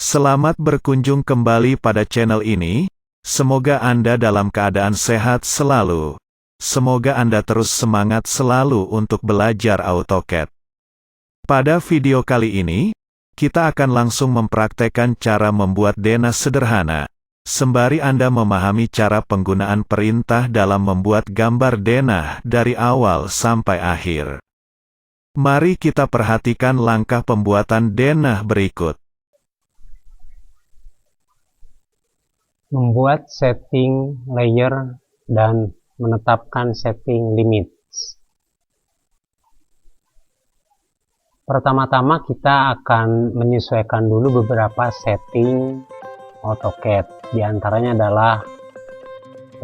Selamat berkunjung kembali pada channel ini. Semoga Anda dalam keadaan sehat selalu. Semoga Anda terus semangat selalu untuk belajar AutoCAD. Pada video kali ini, kita akan langsung mempraktekkan cara membuat denah sederhana, sembari Anda memahami cara penggunaan perintah dalam membuat gambar denah dari awal sampai akhir. Mari kita perhatikan langkah pembuatan denah berikut. Membuat setting layer dan menetapkan setting limits. Pertama-tama kita akan menyesuaikan dulu beberapa setting AutoCAD. Di antaranya adalah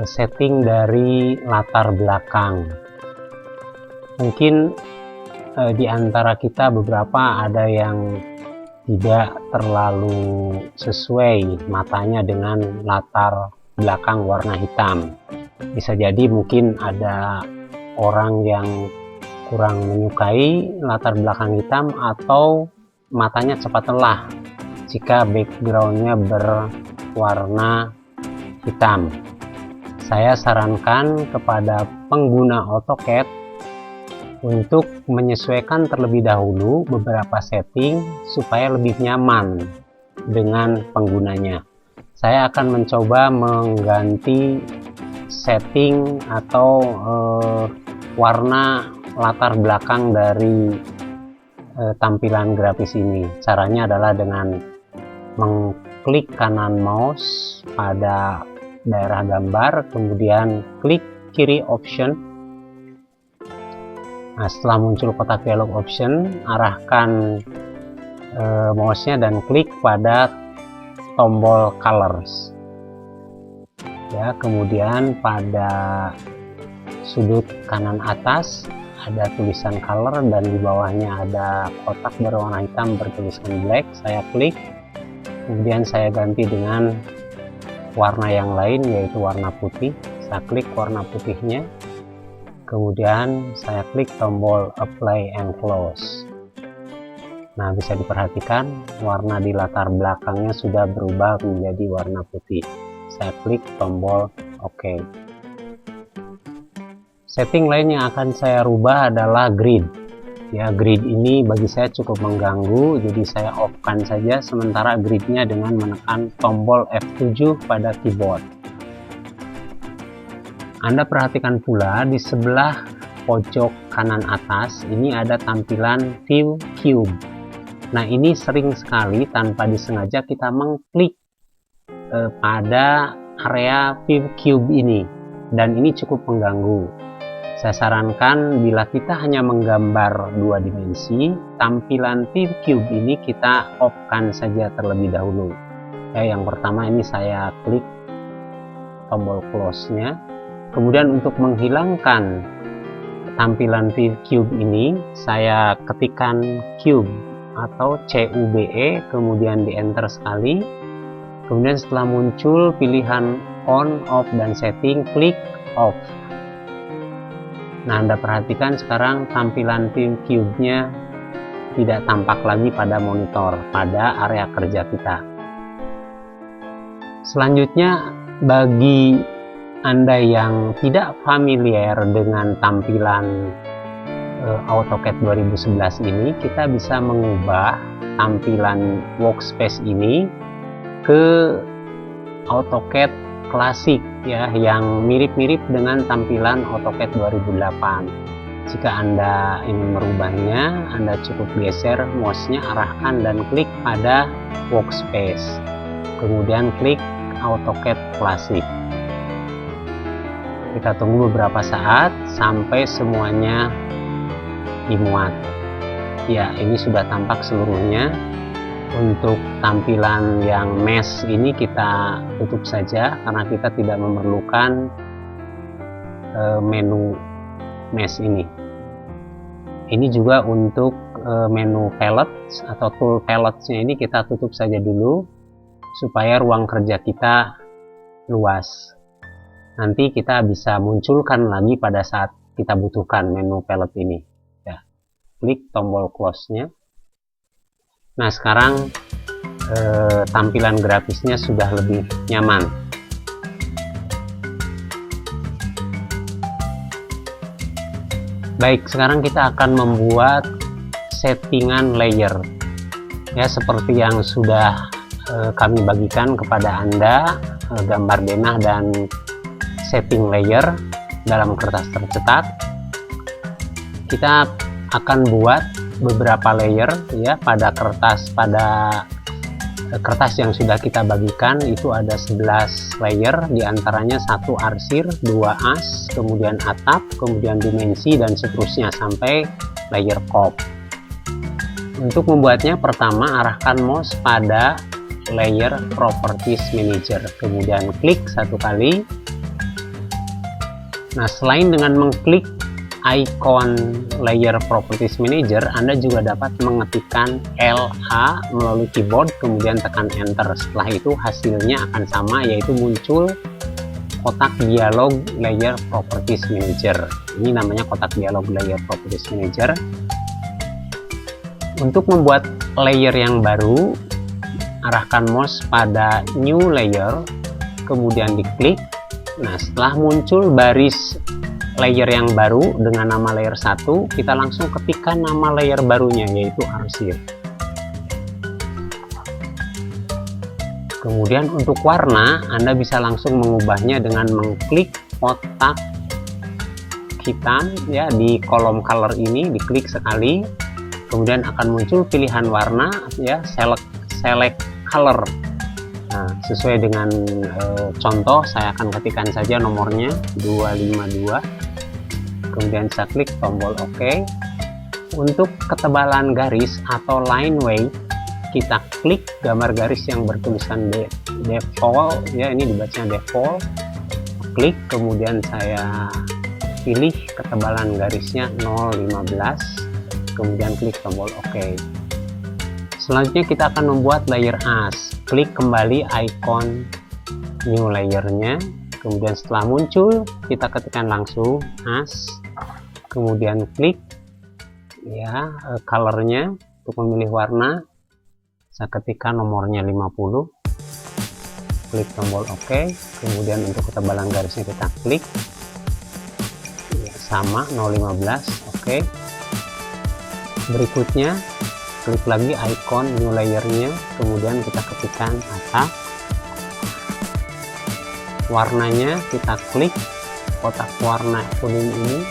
setting dari latar belakang. Mungkin di antara kita beberapa ada yang tidak terlalu sesuai matanya dengan latar belakang warna hitam. Bisa jadi mungkin ada orang yang kurang menyukai latar belakang hitam atau matanya cepat lelah jika backgroundnya berwarna hitam. Saya sarankan kepada pengguna AutoCAD untuk menyesuaikan terlebih dahulu beberapa setting supaya lebih nyaman dengan penggunanya. Saya akan mencoba mengganti setting atau warna latar belakang dari tampilan grafis ini. Caranya adalah dengan mengklik kanan mouse pada daerah gambar, kemudian klik kiri option. Nah, setelah muncul kotak dialog option, arahkan mouse-nya dan klik pada tombol colors. Ya, kemudian pada sudut kanan atas ada tulisan color dan di bawahnya ada kotak berwarna hitam bertuliskan black. Saya klik, kemudian saya ganti dengan warna yang lain yaitu warna putih. Saya klik warna putihnya. Kemudian saya klik tombol apply and close. Nah, bisa diperhatikan warna di latar belakangnya sudah berubah menjadi warna putih. Saya klik tombol OK. Setting lain yang akan saya rubah adalah grid. Ya, grid ini bagi saya cukup mengganggu, jadi saya off-kan saja sementara gridnya dengan menekan tombol F7 pada keyboard. Anda perhatikan pula di sebelah pojok kanan atas ini ada tampilan view cube. Nah, ini sering sekali tanpa disengaja kita mengklik pada area view cube ini dan ini cukup mengganggu. Saya sarankan bila kita hanya menggambar dua dimensi, tampilan view cube ini kita off-kan saja terlebih dahulu. Ya, yang pertama ini saya klik tombol close-nya. Kemudian untuk menghilangkan tampilan view cube ini, saya ketikkan cube atau CUBE, kemudian di enter sekali. Kemudian setelah muncul pilihan on, off, dan setting, klik off. Nah, Anda perhatikan sekarang tampilan view cube-nya tidak tampak lagi pada monitor, pada area kerja kita. Selanjutnya, bagi Anda yang tidak familiar dengan tampilan AutoCAD 2011 ini, kita bisa mengubah tampilan workspace ini ke AutoCAD klasik ya, yang mirip-mirip dengan tampilan AutoCAD 2008. Jika Anda ingin merubahnya, Anda cukup geser mouse-nya, arahkan dan klik pada workspace. Kemudian klik AutoCAD klasik. Kita tunggu beberapa saat sampai semuanya dimuat. Ya, ini sudah tampak seluruhnya. Untuk tampilan yang mesh ini kita tutup saja karena kita tidak memerlukan menu mesh ini. Ini juga untuk menu palettes atau tool palettes-nya ini kita tutup saja dulu supaya ruang kerja kita luas. Nanti kita bisa munculkan lagi pada saat kita butuhkan menu palette ini. Ya, klik tombol close-nya. Nah, sekarang tampilan grafisnya sudah lebih nyaman. Baik, sekarang kita akan membuat settingan layer ya, seperti yang sudah kami bagikan kepada Anda gambar denah dan setting layer dalam kertas tercetak. Kita akan buat beberapa layer ya pada kertas yang sudah kita bagikan. Itu ada 11 layer, diantaranya 1 arsir, 2 as, kemudian atap, kemudian dimensi, dan seterusnya sampai layer cop. Untuk membuatnya, pertama arahkan mouse pada layer properties manager, kemudian klik 1 kali. Nah, selain dengan mengklik icon layer properties manager, Anda juga dapat mengetikkan LH melalui keyboard kemudian tekan enter. Setelah itu hasilnya akan sama, yaitu muncul kotak dialog layer properties manager. Ini namanya kotak dialog layer properties manager. Untuk membuat layer yang baru, arahkan mouse pada new layer kemudian diklik. Nah, setelah muncul baris layer yang baru dengan nama layer 1, kita langsung ketikkan nama layer barunya, yaitu arsir. Kemudian untuk warna, Anda bisa langsung mengubahnya dengan mengklik kotak hitam ya di kolom color ini, diklik sekali, kemudian akan muncul pilihan warna ya, select color. Nah, sesuai dengan contoh, saya akan ketikkan saja nomornya 252, kemudian saya klik tombol OK. Untuk ketebalan garis atau line weight, kita klik gambar garis yang bertulisan default ya, ini dibacanya default, klik, kemudian saya pilih ketebalan garisnya 0,15, kemudian klik tombol OK. Selanjutnya kita akan membuat layer as. Klik kembali icon new layernya, kemudian setelah muncul kita ketikkan langsung as, kemudian klik ya colornya. Untuk memilih warna saya ketikkan nomornya 50, klik tombol OK, kemudian untuk ketebalan garisnya kita klik ya, sama 0,15, OK. Berikutnya klik lagi icon new layernya, kemudian kita ketikkan atap. Warnanya kita klik kotak warna kuning ini,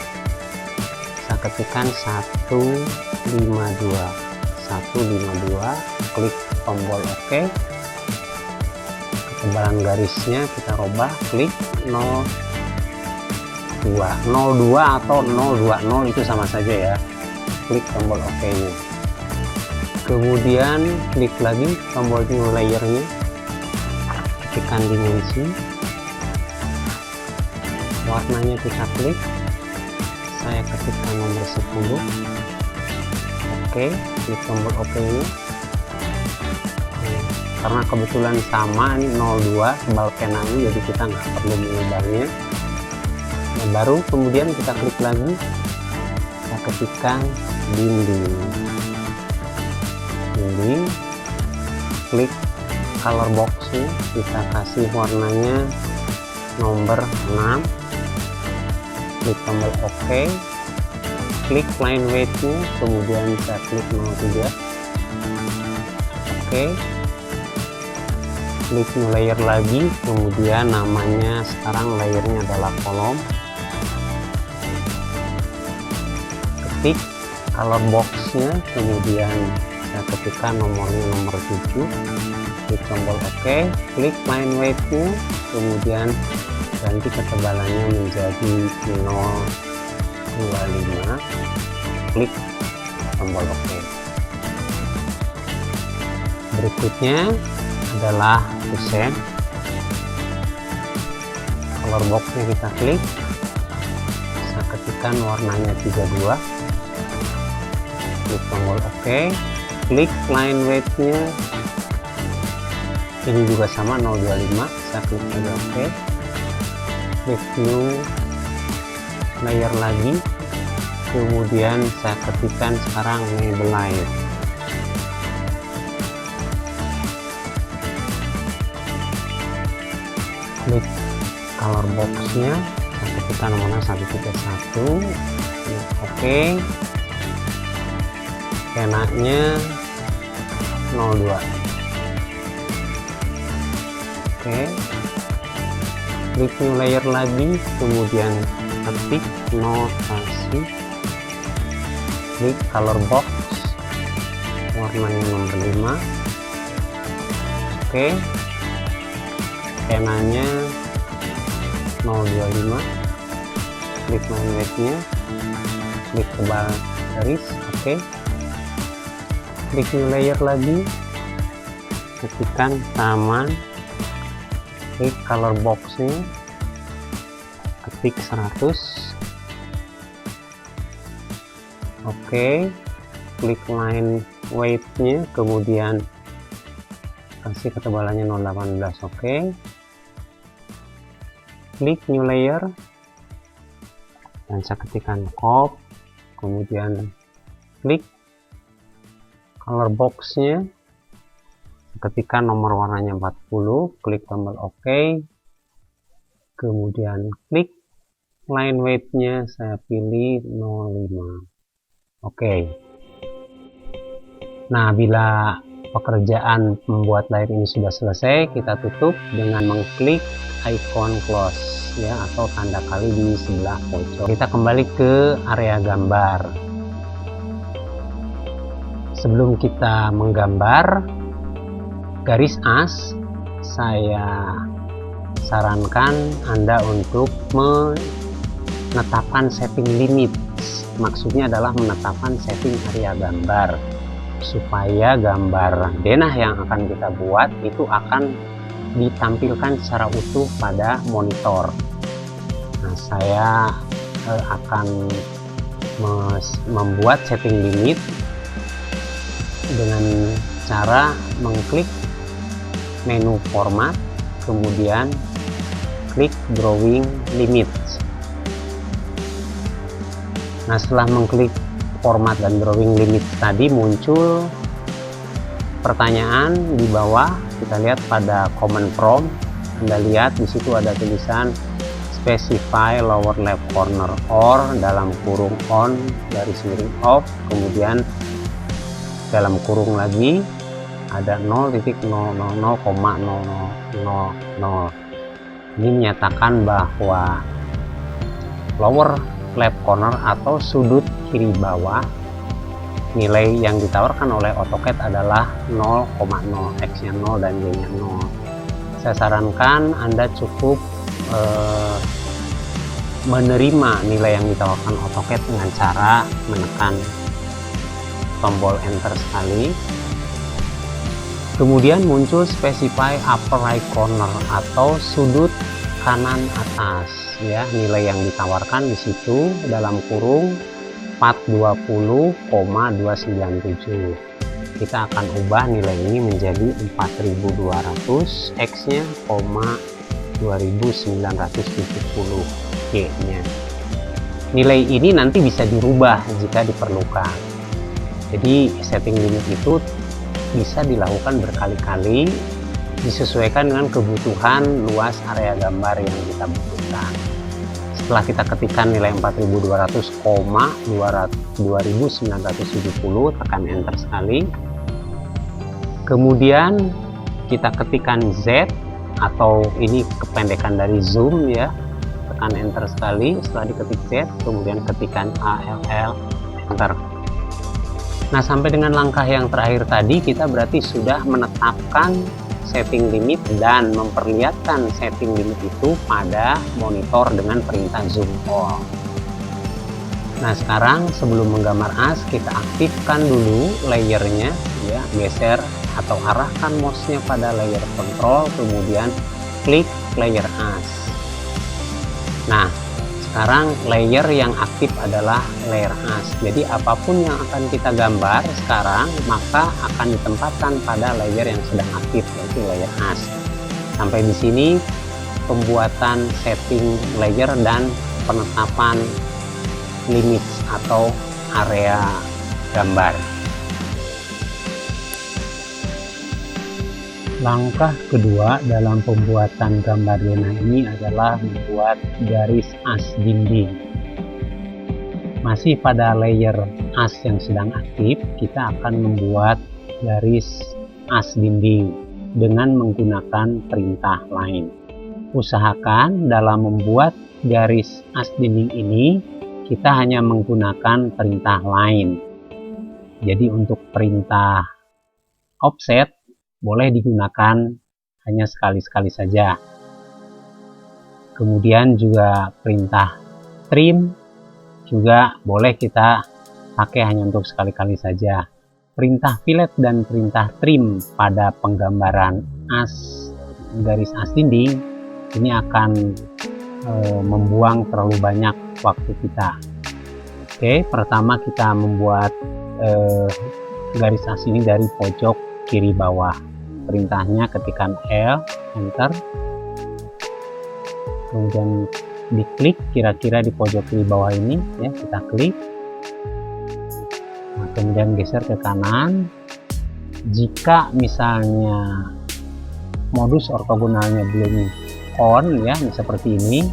saya ketikkan 152, klik tombol OK. Ketebalan garisnya kita rubah, klik 02 atau 020, itu sama saja ya, klik tombol OK nya. Kemudian klik lagi tombol new layernya, ketikkan dimensi, warnanya kita klik, saya ketikkan nomor 10, oke, klik tombol OK nya. Karena kebetulan sama, ini 02 tebal penanya, jadi kita nggak perlu mengubahnya. Nah, baru kemudian kita klik lagi, kita ketikkan dinding, klik color boxnya, kita kasih warnanya nomor 6, klik tombol OK, klik line weight-nya, kemudian saya klik 03, OK, klik new layer lagi, kemudian namanya sekarang layernya adalah kolom, ketik color box-nya, kemudian saya ketikkan nomornya nomor 7, klik tombol OK, klik line weight-nya, kemudian ganti ketebalannya menjadi 0,25, klik tombol OK. Berikutnya adalah kusen, color box-nya kita klik, saya ketikkan warnanya 32, klik tombol OK, klik line weight-nya, ini juga sama 0,25, saya klik tombol OK, klik new layer lagi, kemudian saya ketikkan sekarang label light, klik color boxnya, ketikkan nomornya 131, oke, skenanya 02, oke, klik new layer lagi, kemudian ketik notasi, klik color box warnanya nomor 5, oke, skenanya 025, klik line weight-nya, klik tebal garis, oke, klik new layer lagi, ketikkan taman, klik color box-nya, ketik 100, oke, klik line weight-nya, kemudian kasih ketebalannya 018, oke, klik new layer dan saya ketikkan cop, kemudian klik color box-nya, ketikkan nomor warnanya 40, klik tombol oke, kemudian klik line weight-nya, saya pilih 05, oke. Nah, bila pekerjaan membuat layer ini sudah selesai, kita tutup dengan mengklik icon close ya, atau tanda kali di sebelah pojok. Kita kembali ke area gambar. Sebelum kita menggambar garis as, saya sarankan Anda untuk menetapkan setting limit. Maksudnya adalah menetapkan setting area gambar, supaya gambar denah yang akan kita buat itu akan ditampilkan secara utuh pada monitor. Nah, saya akan membuat setting limit dengan cara mengklik menu format, kemudian klik drawing limit. Nah, setelah mengklik format dan drawing limit tadi, muncul pertanyaan di bawah. Kita lihat pada command prompt, Anda lihat di situ ada tulisan specify lower left corner or dalam kurung on garis miring off, kemudian dalam kurung lagi ada 0.000,000. Ini menyatakan bahwa lower left corner atau sudut kiri bawah, nilai yang ditawarkan oleh AutoCAD adalah 0,0, X-nya 0 dan Y-nya 0. Saya sarankan Anda cukup menerima nilai yang ditawarkan AutoCAD dengan cara menekan tombol enter sekali. Kemudian muncul specify upper right corner atau sudut kanan atas ya, nilai yang ditawarkan di situ dalam kurung 420,297. Kita akan ubah nilai ini menjadi 4200, X-nya, 2970 Y-nya. Nilai ini nanti bisa dirubah jika diperlukan. Jadi setting limit itu bisa dilakukan berkali-kali, disesuaikan dengan kebutuhan luas area gambar yang kita butuhkan. Setelah kita ketikkan nilai 4200,2970, tekan enter sekali. Kemudian kita ketikkan Z, atau ini kependekan dari zoom ya, tekan enter sekali. Setelah diketik Z, kemudian ketikkan ALL, enter. Nah, sampai dengan langkah yang terakhir tadi, kita berarti sudah menetapkan setting limit dan memperlihatkan setting limit itu pada monitor dengan perintah zoom all. Nah, sekarang sebelum menggambar as, kita aktifkan dulu layernya ya, geser atau arahkan mouse-nya pada layer control, kemudian klik layer as. Nah, sekarang layer yang aktif adalah layer as. Jadi apapun yang akan kita gambar sekarang maka akan ditempatkan pada layer yang sedang aktif, yaitu layer as. Sampai di sini pembuatan setting layer dan penetapan limits atau area gambar. Langkah kedua dalam pembuatan gambar denah ini adalah membuat garis as dinding. Masih pada layer as yang sedang aktif, kita akan membuat garis as dinding dengan menggunakan perintah lain. Usahakan dalam membuat garis as dinding ini, kita hanya menggunakan perintah lain. Jadi untuk perintah offset boleh digunakan hanya sekali-sekali saja. Kemudian juga perintah trim juga boleh kita pakai hanya untuk sekali-kali saja. Perintah fillet dan perintah trim pada penggambaran garis as dinding ini akan membuang terlalu banyak waktu kita. Oke, pertama kita membuat garis as ini dari pojok kiri bawah. Perintahnya ketikkan L, enter, kemudian diklik kira-kira di pojok kiri bawah ini, ya kita klik. Nah, kemudian geser ke kanan. Jika misalnya modus ortogonalnya belum on, ya seperti ini,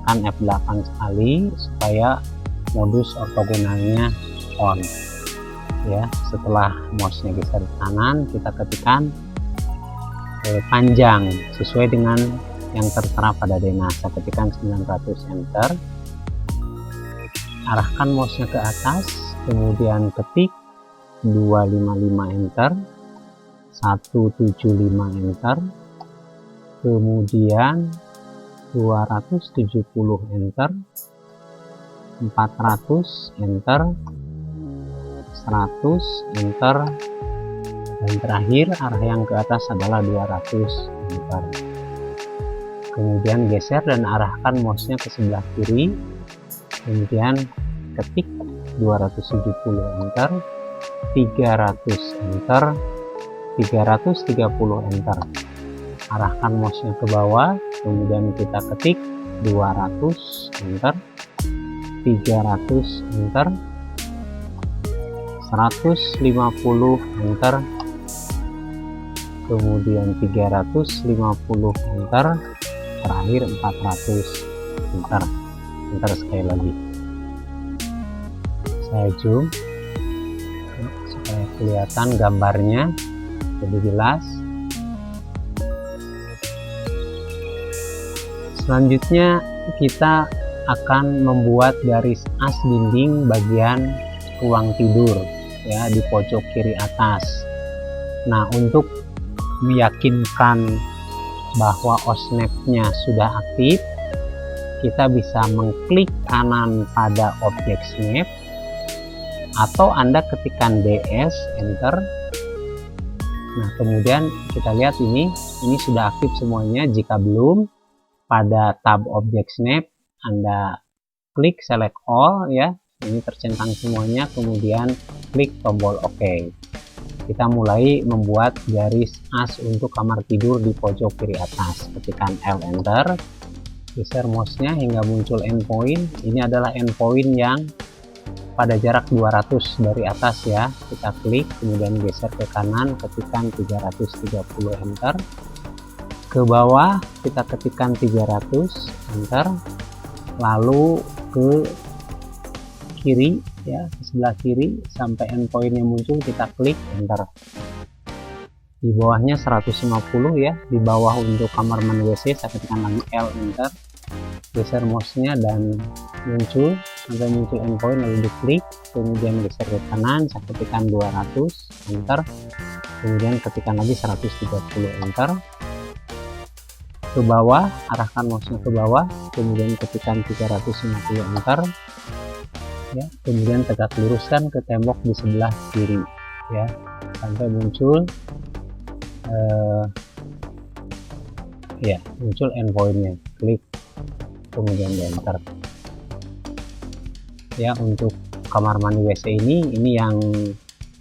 tekan F8 sekali supaya modus ortogonalnya on. Ya, setelah mouse-nya geser ke kanan, kita ketikkan panjang sesuai dengan yang tertera pada denah. Saya ketikkan 900, enter. Arahkan mouse-nya ke atas, kemudian ketik 255, enter, 175, enter, kemudian 270, enter, 400, enter, 100, enter, dan terakhir arah yang ke atas adalah 200, enter. Kemudian geser dan arahkan mouse-nya ke sebelah kiri, kemudian ketik 270, enter, 300, enter, 330, enter. Arahkan mouse-nya ke bawah, kemudian kita ketik 200, enter, 300, enter, 150, enter, kemudian 350, enter, terakhir 400, enter. Enter sekali lagi. Saya zoom supaya kelihatan gambarnya lebih jelas. Selanjutnya kita akan membuat garis as dinding bagian ruang tidur, ya, di pojok kiri atas. Nah, untuk meyakinkan bahwa OSNAP-nya sudah aktif, kita bisa mengklik kanan pada objek snap, atau Anda ketikkan DS, enter. Nah, kemudian kita lihat ini sudah aktif semuanya. Jika belum, pada tab objek snap Anda klik select all, ya, ini tercentang semuanya, kemudian klik tombol OK. Kita mulai membuat garis as untuk kamar tidur di pojok kiri atas. Ketikkan L, enter, geser mouse-nya hingga muncul endpoint. Ini adalah endpoint yang pada jarak 200 dari atas, ya. Kita klik, kemudian geser ke kanan, ketikkan 330, enter. Ke bawah kita ketikkan 300, enter. Lalu ke kiri, ya, ke sebelah kiri sampai endpointnya muncul, kita klik, enter. Di bawahnya 150, ya, di bawah untuk kamar mandi WC saya ketikkan lagi L, enter, geser mouse-nya dan muncul sampai muncul endpoint, lalu diklik, kemudian geser ke kanan, saya ketikkan 200, enter, kemudian ketikkan lagi 130, enter. Ke bawah, arahkan mouse-nya ke bawah, kemudian ketikkan 350, enter, ya, kemudian tegak luruskan ke tembok di sebelah kiri, ya, sampai muncul muncul endpointnya. Klik, kemudian di enter. Ya, untuk kamar mandi WC ini yang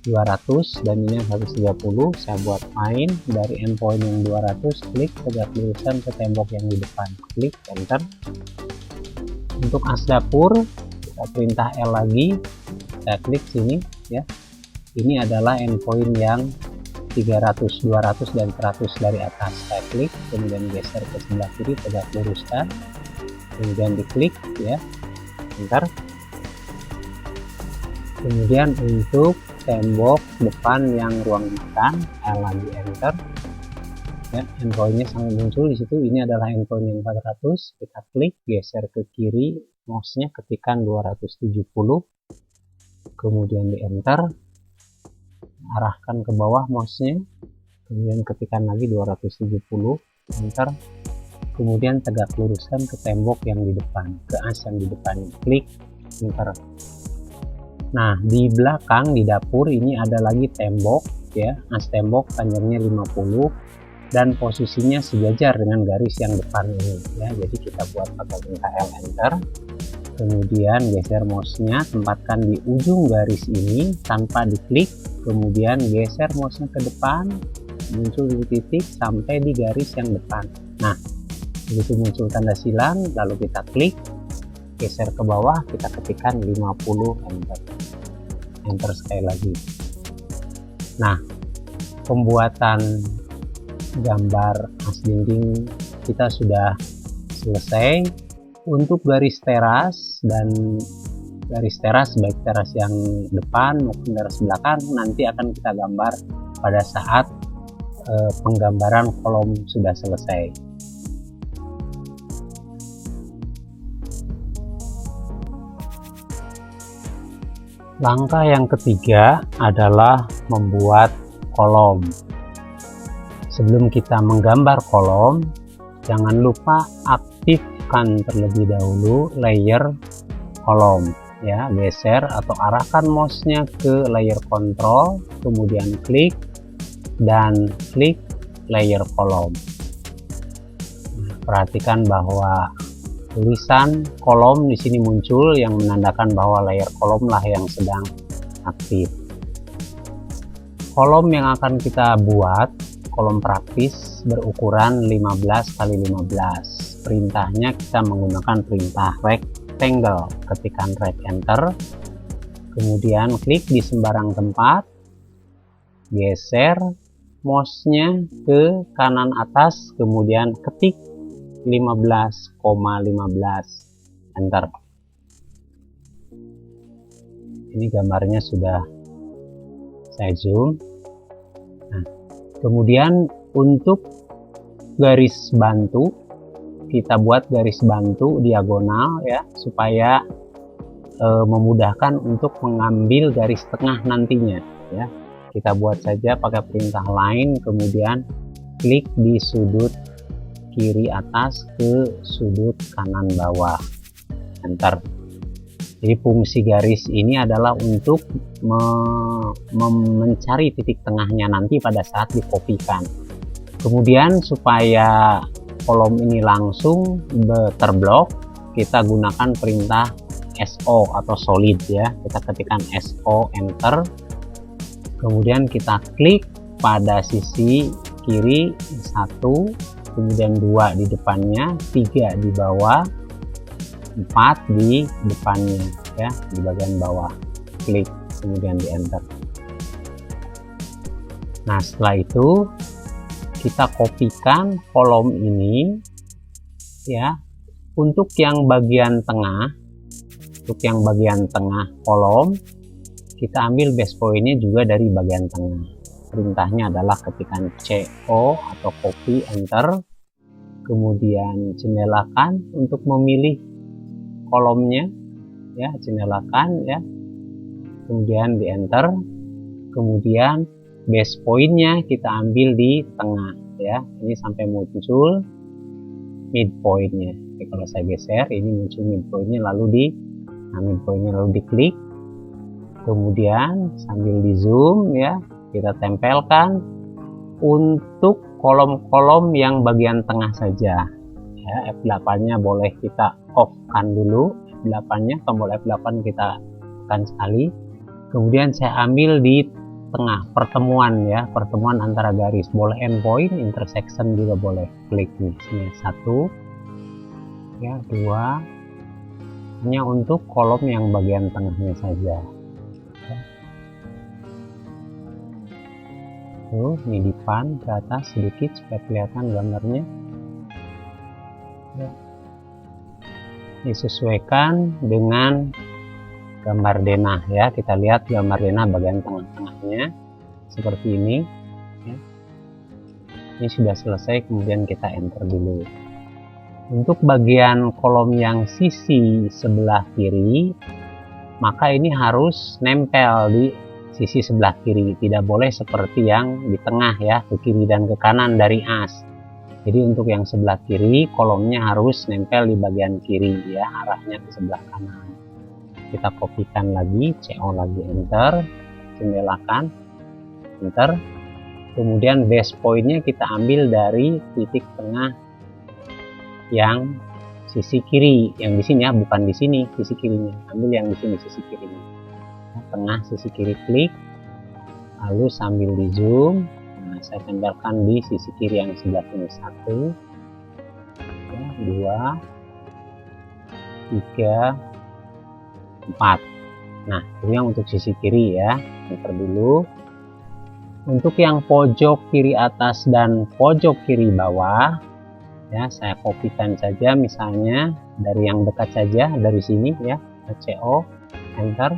200 dan ini yang 130. Saya buat main dari endpoint yang 200, klik, tegak luruskan ke tembok yang di depan, klik, enter. Untuk as dapur kita perintah L lagi, saya klik sini, ya. Ini adalah endpoint yang 300, 200, dan 100 dari atas. Saya klik, kemudian geser ke sebelah kiri, tegak luruskan, kemudian diklik ya, enter. Kemudian untuk tembok depan yang ruang makan, lagi enter. Ya, endpointnya sangat muncul di situ. Ini adalah endpoint yang 400. Kita klik, geser ke kiri, mouse-nya ketikkan 270, kemudian di enter, arahkan ke bawah mouse-nya, kemudian ketikkan lagi 270, enter, kemudian tegak luruskan ke tembok yang di depan, ke as yang di depan, klik, enter. Nah, di belakang di dapur ini ada lagi tembok ya, as tembok panjangnya 50 dan posisinya sejajar dengan garis yang depan ini ya. Jadi kita buat pakai perintah L, enter, kemudian geser mouse-nya, tempatkan di ujung garis ini tanpa diklik, kemudian geser mouse-nya ke depan, muncul di titik sampai di garis yang depan. Nah, begitu muncul tanda silang, lalu kita klik, geser ke bawah, kita ketikkan 50, enter, enter sekali lagi. Nah, pembuatan gambar as dinding kita sudah selesai. Untuk garis teras dan garis teras, baik teras yang depan maupun teras belakang, nanti akan kita gambar pada saat penggambaran kolom sudah selesai. Langkah yang ketiga adalah membuat kolom. Sebelum kita menggambar kolom, jangan lupa aktifkan terlebih dahulu layer kolom ya. Geser atau arahkan mouse-nya ke layer control, kemudian klik dan klik layer kolom. Nah, perhatikan bahwa tulisan kolom di sini muncul yang menandakan bahwa layer kolom lah yang sedang aktif. Kolom yang akan kita buat, kolom praktis berukuran 15 x 15. Perintahnya kita menggunakan perintah rectangle. Ketikkan right enter, kemudian klik di sembarang tempat, geser mouse-nya ke kanan atas, kemudian ketik 15,15, enter. Ini gambarnya sudah saya zoom. Nah, kemudian untuk garis bantu, kita buat garis bantu diagonal ya, supaya memudahkan untuk mengambil garis tengah nantinya ya. Kita buat saja pakai perintah line, kemudian klik di sudut kiri atas ke sudut kanan bawah, enter. Jadi fungsi garis ini adalah untuk mencari titik tengahnya nanti pada saat dikopikan. Kemudian supaya kolom ini langsung terblok, kita gunakan perintah SO atau solid ya. Kita ketikkan SO, enter, kemudian kita klik pada sisi kiri 1, kemudian 2 di depannya, 3 di bawah, 4 di depannya ya, di bagian bawah, klik, kemudian di enter. Nah, setelah itu kita kopikan kolom ini ya. Untuk yang bagian tengah, kolom, kita ambil base point-nya juga dari bagian tengah. Perintahnya adalah ketikkan CO atau copy, enter, kemudian jendelakan untuk memilih kolomnya ya, jendelakan ya, kemudian di enter, kemudian base point-nya kita ambil di tengah ya, ini sampai muncul midpoint-nya. Kalau saya geser, ini muncul midpoint-nya, lalu diklik, kemudian sambil di zoom ya, kita tempelkan untuk kolom-kolom yang bagian tengah saja ya. F8-nya boleh kita off-kan dulu, F8-nya, tombol F8 kita tekan sekali, kemudian saya ambil di tengah, pertemuan ya, pertemuan antara garis, boleh endpoint, intersection juga boleh, klik nih sini 1 ya, 2, hanya untuk kolom yang bagian tengahnya saja. Tuh, ini dipan ke atas sedikit supaya kelihatan gambarnya. Ya. Disesuaikan dengan gambar denah ya. Kita lihat gambar denah bagian tengah-tengahnya seperti ini. Ya. Ini sudah selesai, kemudian kita enter dulu. Untuk bagian kolom yang sisi sebelah kiri, maka ini harus nempel di sisi sebelah kiri, tidak boleh seperti yang di tengah ya, ke kiri dan ke kanan dari as. Jadi untuk yang sebelah kiri, kolomnya harus nempel di bagian kiri ya, arahnya ke sebelah kanan. Kita kopikan lagi, CO lagi, enter, jendelakan, enter. Kemudian base pointnya kita ambil dari titik tengah yang sisi kiri, yang di sini ya, bukan di sini sisi kirinya, ambil yang di sini sisi kirinya. Tengah sisi kiri, klik, lalu sambil di zoom. Nah, saya tempelkan di sisi kiri yang sebelah sini, 1 ya, 2 3 4. Nah, itu yang untuk sisi kiri ya, enter dulu. Untuk yang pojok kiri atas dan pojok kiri bawah ya, saya kopikan saja misalnya dari yang dekat saja, dari sini ya, CO, enter,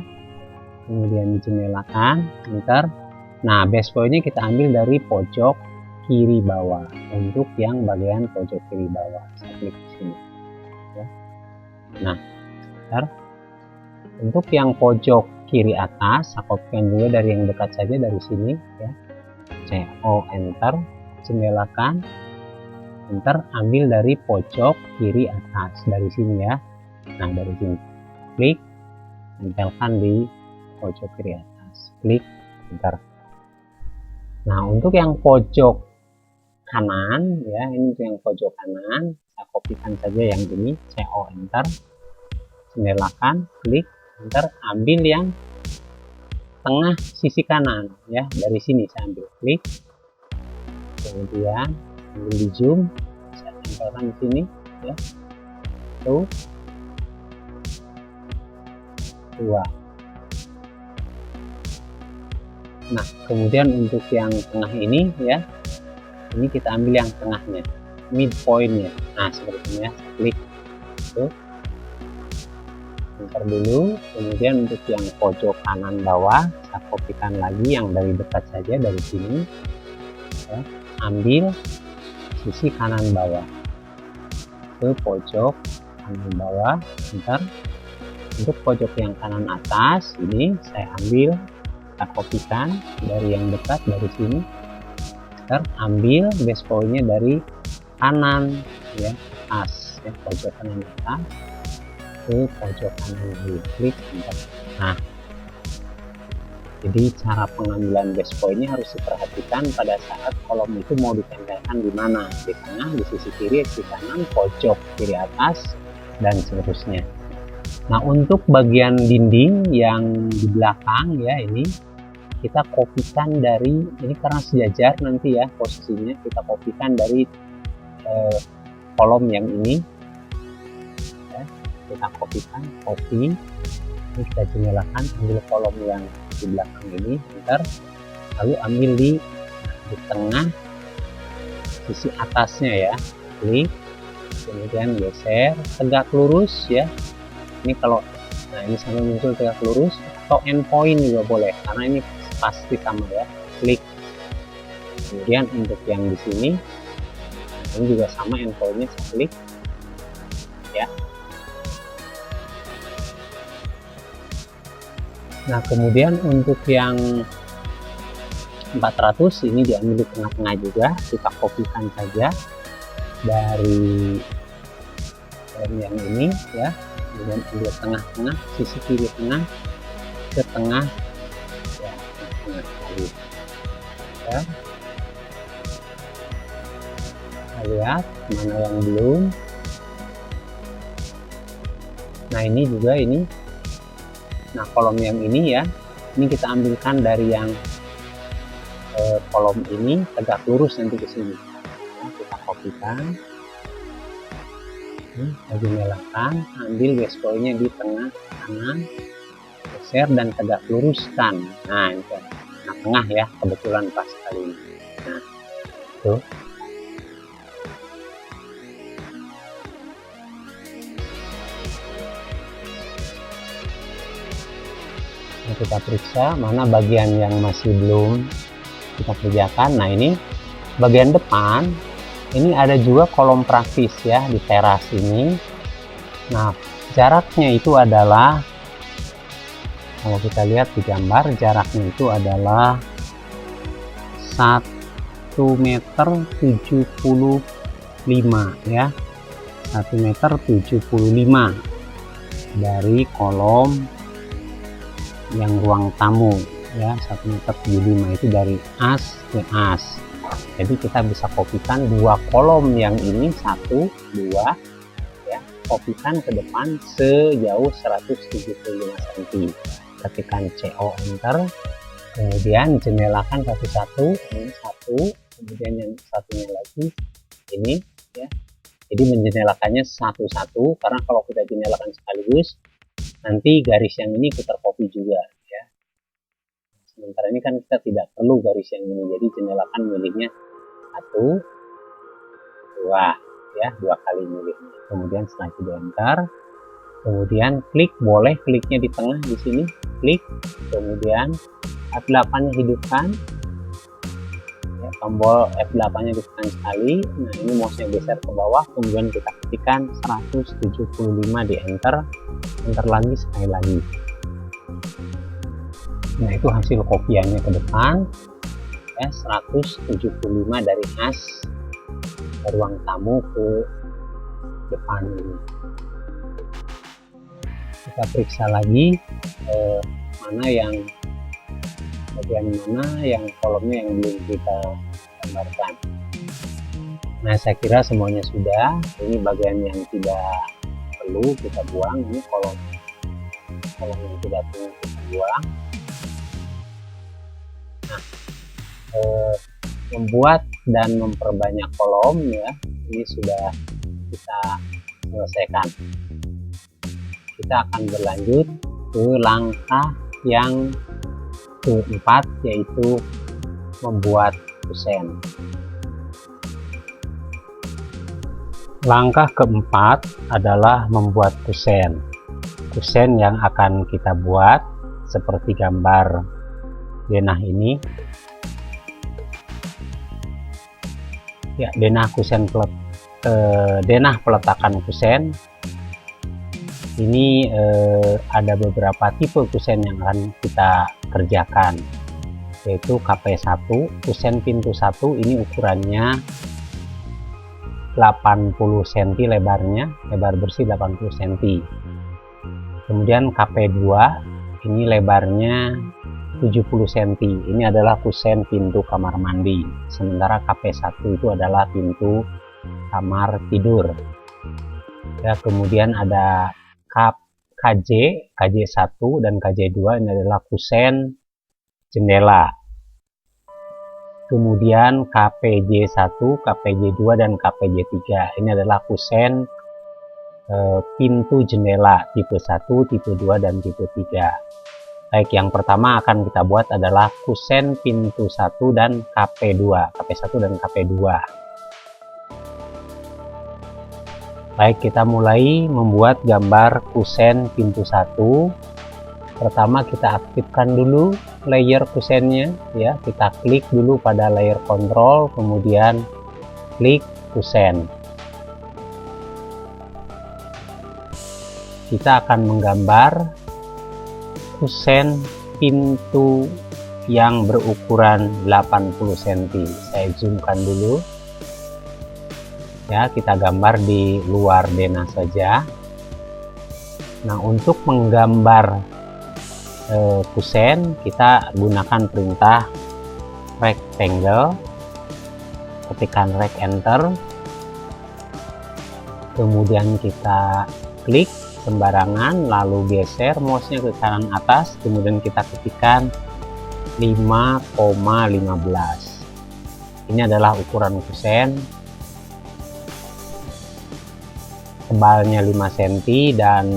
kemudian dijendelakan, enter. Nah, base pointnya kita ambil dari pojok kiri bawah. Untuk yang bagian pojok kiri bawah, saya klik di sini ya. Nah, enter. Untuk yang pojok kiri atas, saya kopikan juga dari yang dekat saja, dari sini ya, CO, enter, jendelakan, enter, ambil dari pojok kiri atas, dari sini ya. Nah, dari sini klik, tempelkan di pojok kiri atas, klik, enter. Nah, untuk yang pojok kanan ya, ini untuk yang pojok kanan, saya kopikan saja yang ini, CO, enter, jendelakan, klik, enter, ambil yang tengah sisi kanan ya, dari sini saya ambil, klik, kemudian ambil di zoom, saya tempelkan di sini ya, 1 2. Nah, kemudian untuk yang tengah ini ya, ini kita ambil yang tengahnya, midpointnya. Nah, seperti ini ya, klik, tuh, enter dulu. Kemudian untuk yang pojok kanan bawah, saya kopikan lagi yang dari dekat saja, dari sini ya, ambil sisi kanan bawah ke pojok kanan bawah, enter. Untuk pojok yang kanan atas ini saya ambil, kita kopikan dari yang dekat, dari sini, ambil base pointnya dari kanan ya, atas ya, pojok kanan atas ke pojok kanan lagi, klik, enter. Nah, jadi cara pengambilan base pointnya harus diperhatikan pada saat kolom itu mau ditempelkan di mana, di tengah, di sisi kiri, di kanan, pojok kiri atas, dan seterusnya. Nah, untuk bagian dinding yang di belakang ya, ini kita kopikan dari, ini karena sejajar nanti ya posisinya, kita kopikan dari kolom yang ini ya, kita kopikan, copy, ini kita jendelakan, ambil kolom yang di belakang ini, enter, lalu ambil di tengah sisi atasnya ya, klik, kemudian geser tegak lurus ya. Ini kalau, nah ini sampai muncul tegak lurus, atau endpoint juga boleh karena ini pasti sama ya, klik. Kemudian untuk yang di sini ini juga sama, endpointnya saya klik ya. Nah, kemudian untuk yang 400 ini diambil di tengah-tengah juga, kita kopikan saja dari yang ini ya, kemudian ambil tengah-tengah, sisi kiri tengah ke tengah ya, tengah lagi ya. Kita lihat mana yang belum. Nah, ini juga ini. Nah, kolom yang ini ya, ini kita ambilkan dari yang kolom ini tegak lurus nanti ke sini. Nah, kita kopikan, lagi nyalakan, ambil base pointnya di tengah kanan, geser dan tegak luruskan. Nah, itu. Nah, tengah ya, kebetulan pas kali ini. Nah, tuh. Nah, kita periksa mana bagian yang masih belum kita kerjakan. Nah, ini bagian depan, ini ada juga kolom praktis ya di teras ini. Nah, jaraknya itu adalah, kalau kita lihat di gambar, jaraknya itu adalah 1,75 meter ya, 1,75 meter dari kolom yang ruang tamu ya, 1,75 meter itu dari as ke as. Jadi kita bisa kopikan dua kolom yang ini, 1, 2 ya, kopikan ke depan sejauh 175 cm. Ketikkan CO enter, kemudian jendelakan satu-satu, ini 1, kemudian yang satunya lagi ini ya. Jadi menjendelakannya satu-satu, karena kalau kita jendelakan sekaligus nanti garis yang ini putar kopi juga ya. Sementara ini kan kita tidak perlu garis yang ini, jadi jendelakan milihnya 1, 2 ya, 2 kali milihnya. Kemudian setelah itu di enter, kemudian klik, boleh kliknya di tengah di sini, klik, kemudian F8 nya hidupkan ya, tombol F8 nya ditekan sekali. Nah, ini mouse nya geser ke bawah, kemudian kita ketikkan 175 di enter lagi, sekali lagi. Nah, itu hasil kopiannya ke depan ya, 175 dari as ruang tamu ke depan ini. Kita periksa lagi mana yang bagian mana yang kolomnya yang belum kita gambarkan. Nah, saya kira semuanya sudah. Ini bagian yang tidak perlu kita buang, ini kolom yang tidak perlu kita buang. Nah, membuat dan memperbanyak kolom ya, ini sudah kita selesaikan. Kita akan berlanjut ke langkah yang keempat, yaitu membuat kusen. Langkah keempat adalah membuat kusen. Kusen yang akan kita buat seperti gambar denah ini ya, denah peletakan kusen. Ini ada beberapa tipe kusen yang akan kita kerjakan, yaitu KP1, kusen pintu 1, ini ukurannya 80 cm lebarnya, lebar bersih 80 cm. Kemudian KP2, ini lebarnya 70 cm, ini adalah kusen pintu kamar mandi. Sementara KP1 itu adalah pintu kamar tidur ya. Kemudian ada KJ1 dan KJ2, ini adalah kusen jendela. Kemudian KPJ1, KPJ2 dan KPJ3, ini adalah kusen pintu jendela tipe 1, tipe 2 dan tipe 3. Baik, yang pertama akan kita buat adalah kusen pintu 1 dan KP2, KP1 dan KP2. Baik, kita mulai membuat gambar kusen pintu 1. Pertama kita aktifkan dulu layer kusennya ya. Kita klik dulu pada layer kontrol, kemudian klik kusen. Kita akan menggambar kusen pintu yang berukuran 80 cm. Saya zoomkan dulu ya, kita gambar di luar denah saja. Nah, untuk menggambar kusen, kita gunakan perintah rectangle, ketikkan rect enter, kemudian kita klik sembarangan, lalu geser mouse-nya ke kanan atas, kemudian kita ketikkan 5,15. Ini adalah ukuran kusen, tebalnya 5 cm dan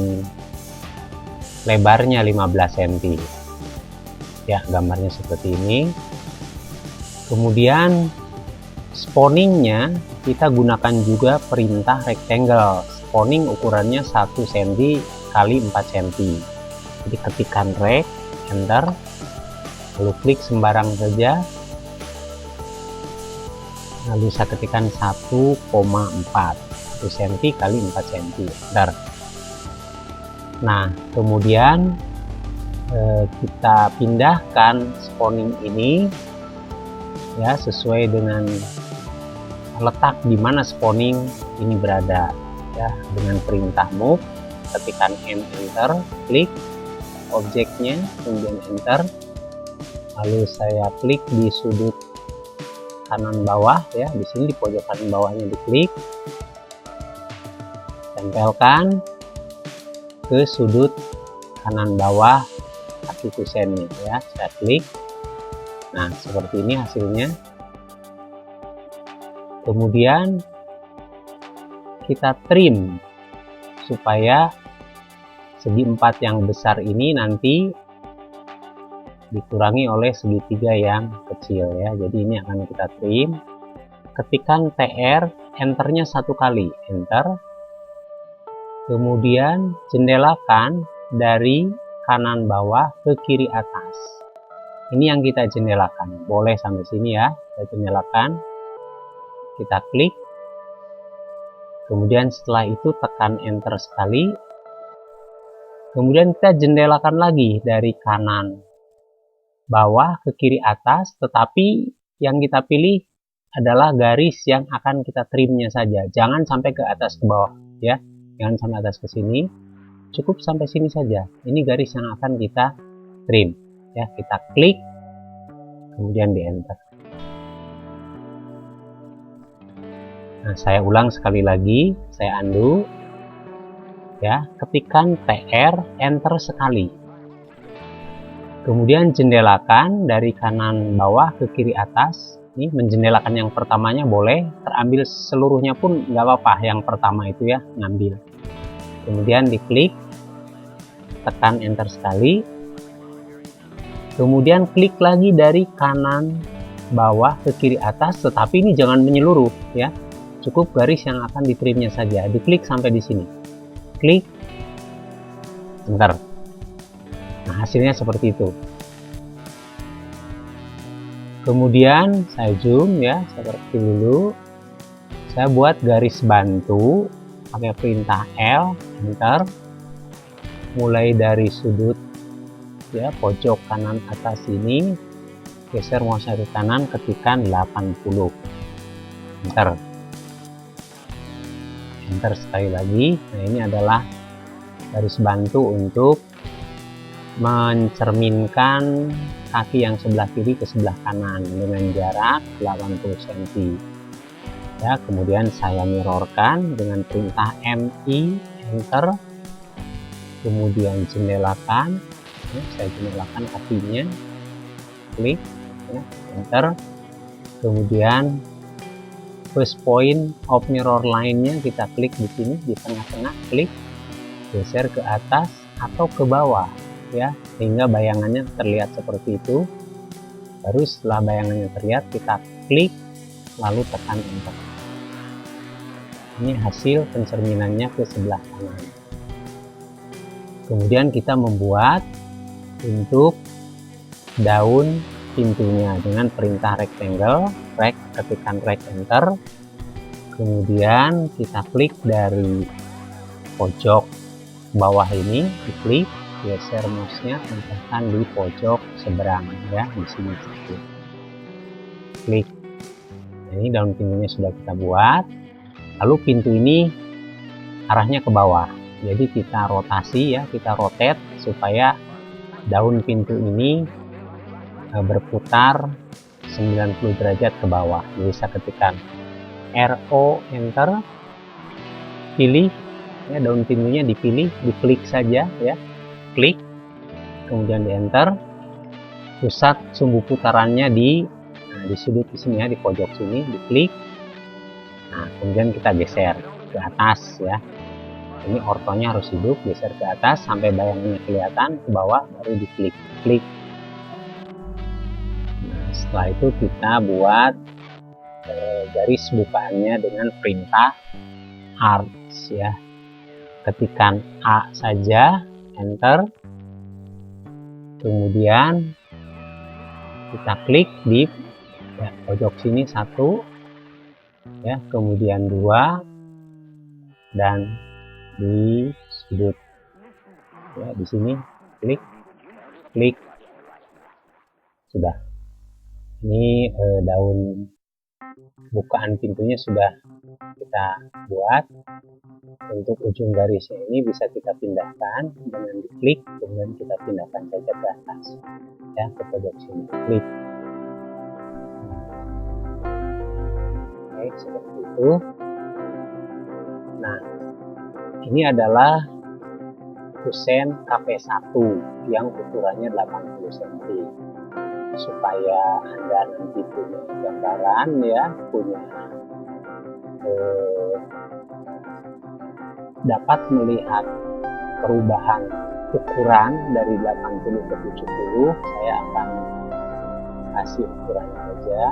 lebarnya 15 cm ya, gambarnya seperti ini. Kemudian spawningnya kita gunakan juga perintah rectangle. Spawning ukurannya 1 cm kali 4 cm. Jadi ketikkan rect, enter, lalu klik sembarang saja, lalu saya ketikkan 1,4 cm kali 4 cm. Enter. Nah, kemudian kita pindahkan spawning ini ya sesuai dengan letak di mana spawning ini berada ya, dengan perintah move, ketikkan M, enter, klik objeknya, kemudian enter, lalu saya klik di sudut kanan bawah ya, di sini di pojok kanan bawahnya diklik, tempelkan ke sudut kanan bawah kaki kusennya ya, saya klik. Nah, seperti ini hasilnya. Kemudian kita trim supaya segi 4 yang besar ini nanti dikurangi oleh segitiga yang kecil ya. Jadi ini akan kita trim. Ketikkan TR, enternya 1 kali, enter. Kemudian jendelakan dari kanan bawah ke kiri atas. Ini yang kita jendelakan. Boleh sampai sini ya, kita jendelakan. Kita klik. Kemudian setelah itu tekan enter sekali. Kemudian kita jendelakan lagi dari kanan bawah ke kiri atas, tetapi yang kita pilih adalah garis yang akan kita trimnya saja. Jangan sampai ke atas ke bawah ya. Jangan sampai atas ke sini. Cukup sampai sini saja. Ini garis yang akan kita trim. Ya, kita klik, kemudian di enter. Nah, saya ulang sekali lagi, saya undo. Ya, ketikkan TR, enter sekali. Kemudian jendelakan dari kanan bawah ke kiri atas. Ini menjendelakan yang pertamanya boleh, terambil seluruhnya pun nggak apa-apa. Yang pertama itu ya, ngambil. Kemudian diklik, tekan enter sekali. Kemudian klik lagi dari kanan bawah ke kiri atas, tetapi ini jangan menyeluruh ya. Cukup garis yang akan ditrimnya saja. Diklik sampai di sini. Klik, enter. Nah, hasilnya seperti itu. Kemudian saya zoom ya, saya kecil dulu. Saya buat garis bantu pakai perintah L, enter. Mulai dari sudut ya pojok kanan atas ini, geser mouse ke kanan, ketikkan 80, enter. Enter sekali lagi. Nah, ini adalah garis bantu untuk mencerminkan kaki yang sebelah kiri ke sebelah kanan dengan jarak 80 cm ya. Kemudian saya mirrorkan dengan perintah MI, enter. Kemudian jendelakan ya, saya jendelakan kakinya, klik ya, enter. Kemudian first point of mirror line-nya kita klik di sini di tengah-tengah, klik, geser ke atas atau ke bawah ya, sehingga bayangannya terlihat seperti itu. Baru setelah bayangannya terlihat, kita klik lalu tekan enter. Ini hasil pencerminannya ke sebelah kanan. Kemudian kita membuat untuk daun pintunya dengan perintah rectangle, rect, ketikkan rect, enter. Kemudian kita klik dari pojok bawah ini, diklik, geser mouse-nya, tempelkan di pojok seberang ya, di sini. Klik. Nah, ini daun pintunya sudah kita buat. Lalu pintu ini arahnya ke bawah. Jadi kita rotasi ya, kita rotate supaya daun pintu ini berputar 90 derajat ke bawah. Jadi saya ketikkan RO, enter, pilih ya, daun pintunya dipilih, diklik saja ya, klik, kemudian di enter. Pusat sumbu putarannya di sudut di sini ya, di pojok sini, diklik. Nah, kemudian kita geser ke atas ya. Ini ortonya harus hidup, geser ke atas sampai bayangannya kelihatan, ke bawah baru diklik, klik. Nah, Setelah itu kita buat garis bukaannya dengan perintah arts ya. Ketikkan A saja, enter. Kemudian kita klik di pojok sini 1 ya, kemudian 2 dan di sudut ya, di sini klik sudah. Ini daun bukaan pintunya sudah kita buat. Untuk ujung garisnya ini bisa kita pindahkan dengan diklik, kemudian kita pindahkan saja ke atas ya, ke pojok sini, klik. Oke, seperti itu. Nah, ini adalah kusen KP1 yang ukurannya 80 cm, supaya Anda nanti punya gambaran ya, punya dapat melihat perubahan ukuran dari 80 ke 70. Saya akan kasih ukurannya aja.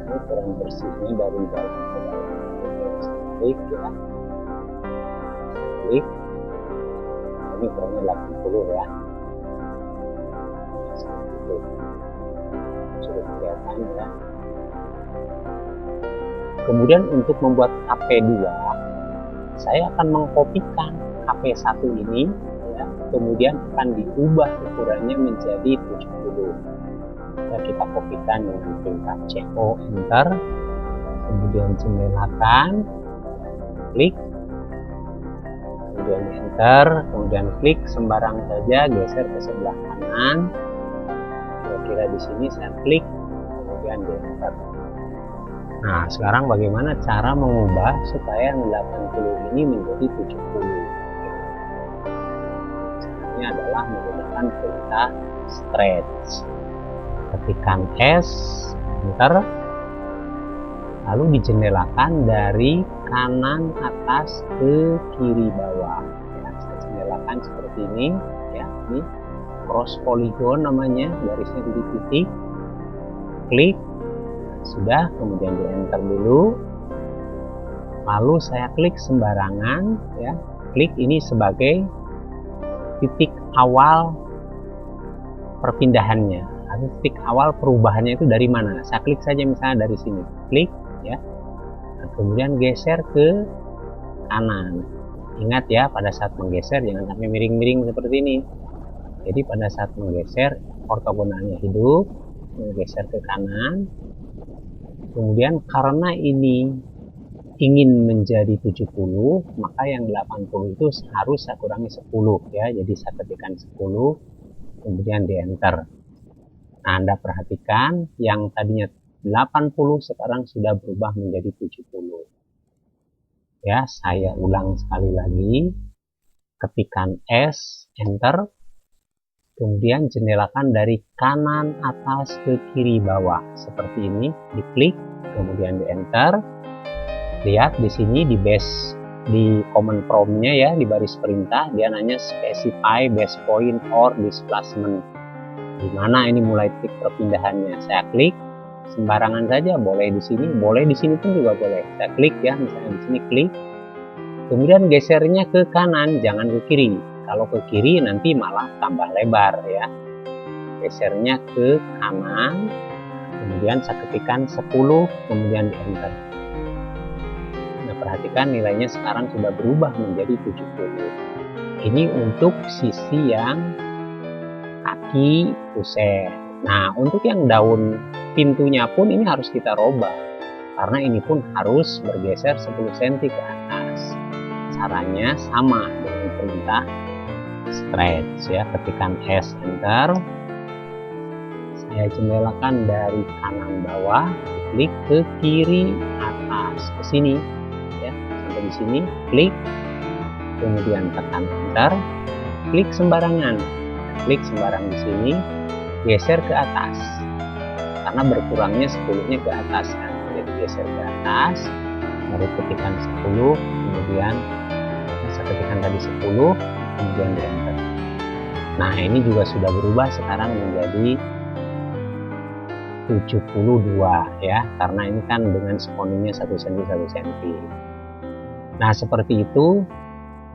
Ini ukuran bersihnya dari dalam ke dalam. Klik ya, klik. Ini ukurannya 80 ya. Seperti itu. Sudah kelihatan ya. Kemudian untuk membuat KP2, saya akan mengkopikan KP1 ini ya, kemudian akan diubah ukurannya menjadi 70. Ya, kita kopikan dengan perintah CO, enter, kemudian jendelakan, klik, kemudian enter, kemudian klik sembarang saja, geser ke sebelah kanan. Kira-kira di sini saya klik, kemudian di enter. Nah, sekarang bagaimana cara mengubah supaya yang 80 ini menjadi 70? Caranya adalah menggunakan perintah stretch. Ketikkan S, enter, lalu dijendelakan dari kanan atas ke kiri bawah. Ya, saya jendelakan seperti ini, ya, ini cross polygon namanya, garisnya titik-titik, klik. Sudah, kemudian di enter dulu, lalu saya klik sembarangan ya, klik ini sebagai titik awal perpindahannya atau titik awal perubahannya itu dari mana. Saya klik saja misalnya dari sini, klik ya, nah, kemudian geser ke kanan. Ingat ya, pada saat menggeser jangan sampai miring-miring seperti ini. Jadi pada saat menggeser ortogonalnya hidup, menggeser ke kanan. Kemudian karena ini ingin menjadi 70, maka yang 80 itu harus saya kurangi 10 ya. Jadi saya ketikkan 10, kemudian di enter. Nah, Anda perhatikan yang tadinya 80 sekarang sudah berubah menjadi 70. Ya, saya ulang sekali lagi. Ketikkan S, enter. Kemudian jendelakan dari kanan atas ke kiri bawah seperti ini, diklik, kemudian di enter. Lihat di sini di base, di command prompt-nya ya, di baris perintah dia nanya specify base point or displacement. Di mana ini mulai titik perpindahannya? Saya klik sembarangan saja, boleh di sini pun juga boleh. Saya klik ya, misalnya di sini klik. Kemudian gesernya ke kanan, jangan ke kiri. Kalau ke kiri nanti malah tambah lebar ya. Gesernya ke kanan, kemudian saya ketikkan 10, kemudian di enter. Nah, perhatikan nilainya sekarang sudah berubah menjadi 70. Ini untuk sisi yang kaki kusen. Nah, untuk yang daun pintunya pun ini harus kita robah, karena ini pun harus bergeser 10 cm ke atas. Caranya sama dengan perintah stretch ya, ketikkan S, enter. Saya jendelakan dari kanan bawah, klik ke kiri atas ke sini ya, sampai di sini, klik, kemudian tekan enter, klik sembarangan, klik sembarang di sini, geser ke atas karena berkurangnya 10-nya ke atas kan, jadi geser ke atas, baru ketikkan 10, kemudian saya ketikkan tadi 10, kemudian di enter. Nah, ini juga sudah berubah sekarang menjadi 72 ya, karena ini kan dengan sponningnya 1 cm 1 cm. Nah, seperti itu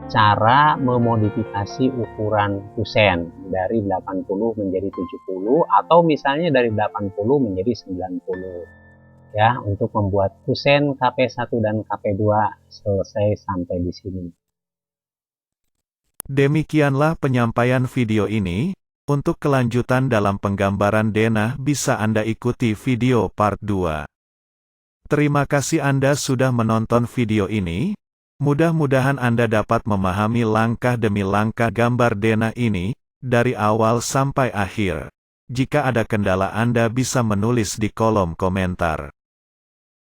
cara memodifikasi ukuran kusen dari 80 menjadi 70 atau misalnya dari 80 menjadi 90 ya, untuk membuat kusen KP1 dan KP2 selesai sampai di sini. Demikianlah penyampaian video ini. Untuk kelanjutan dalam penggambaran denah bisa Anda ikuti video part 2. Terima kasih Anda sudah menonton video ini. Mudah-mudahan Anda dapat memahami langkah demi langkah gambar denah ini, dari awal sampai akhir. Jika ada kendala Anda bisa menulis di kolom komentar.